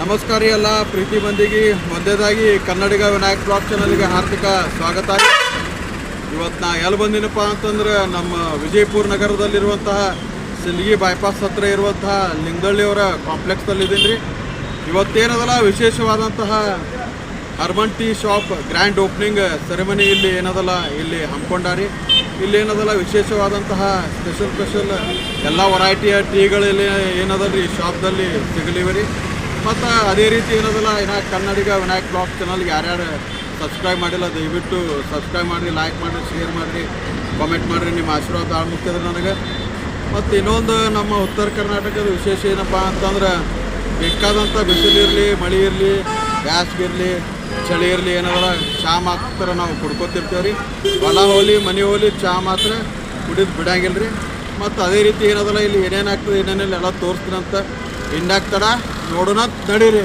ನಮಸ್ಕಾರ ರೀ ಎಲ್ಲ ಪ್ರೀತಿ ಮಂದಿಗೆ ಮೊದಲೇದಾಗಿ ಕನ್ನಡಿಗ ವಿನಾಯಕ್ ಬ್ಲಾಗ್ ಚಾನಲ್ಗೆ ಹಾರ್ದಿಕ ಸ್ವಾಗತ. ಇವತ್ತು ನಾ ಎಲ್ಲಿ ಬಂದಿನಪ್ಪ ಅಂತಂದ್ರೆ ನಮ್ಮ ವಿಜಯಪುರ ನಗರದಲ್ಲಿರುವಂತಹ ಸಿಲ್ಗಿ ಬೈಪಾಸ್ ಹತ್ರ ಇರುವಂತಹ ಲಿಂಗದಳ್ಳಿಯವರ ಕಾಂಪ್ಲೆಕ್ಸ್ದಲ್ಲಿದ್ದೀನಿ ರೀ. ಇವತ್ತೇನದಲ್ಲ ವಿಶೇಷವಾದಂತಹ Harman tea shop grand opening ceremony ಇಲ್ಲಿ ಏನದಲ್ಲ ಇಲ್ಲಿ ಹಮ್ಮಿಕೊಂಡಾರಿ. ಇಲ್ಲಿ ಏನದಲ್ಲ ವಿಶೇಷವಾದಂತಹ ಸ್ಪೆಷಲ್ ಎಲ್ಲ ವೆರೈಟಿಯ ಟೀಗಳಲ್ಲಿ ಏನದಲ್ಲ ಈ ಶಾಪ್ದಲ್ಲಿ ಸಿಗಲಿವೆ ರೀ. ಮತ್ತು ಅದೇ ರೀತಿ ಏನದಲ್ಲ ಕನ್ನಡಿಗ ವಿನಾಯಕ್ ಬ್ಲಾಗ್ ಚಾನಲ್ಗೆ ಯಾರ್ಯಾರು ಸಬ್ಸ್ಕ್ರೈಬ್ ಮಾಡಿಲ್ಲ ದಯವಿಟ್ಟು ಸಬ್ಸ್ಕ್ರೈಬ್ ಮಾಡಿರಿ, ಲೈಕ್ ಮಾಡಿರಿ, ಶೇರ್ ಮಾಡಿರಿ, ಕಾಮೆಂಟ್ ಮಾಡಿರಿ. ನಿಮ್ಮ ಆಶೀರ್ವಾದ ಭಾಳ ಮುಖ್ಯ ಅದ ನನಗೆ. ಮತ್ತು ಇನ್ನೊಂದು ನಮ್ಮ ಉತ್ತರ ಕರ್ನಾಟಕದ ವಿಶೇಷ ಏನಪ್ಪ ಅಂತಂದ್ರೆ ಬೇಕಾದಂಥ ಬಿಸಿಲಿರಲಿ, ಮಳೆ ಇರಲಿ, ಬ್ಯಾಸ್ಗೆ ಇರಲಿ, ಚಳಿ ಇರಲಿ, ಏನದಲ್ಲ ಚಹಾ ಮಾತ್ರ ನಾವು ಕುಡ್ಕೊತಿರ್ತೇವೆ ರೀ. ಹೊಲ ಹೋಲಿ ಮನೆ ಹೋಲಿ ಚಹಾ ಮಾತ್ರ ಕುಡಿದು ಬಿಡಂಗಿಲ್ಲ ರೀ. ಮತ್ತು ಅದೇ ರೀತಿ ಏನದಲ್ಲ ಇಲ್ಲಿ ಏನೇನಾಗ್ತದೆ ಏನೇನಿಲ್ಲ ಎಲ್ಲ ತೋರಿಸ್ತೀನಂತ. ಇನ್ನಾಗ್ತಡ ನೋಡೋಣ ನಡೀರಿ.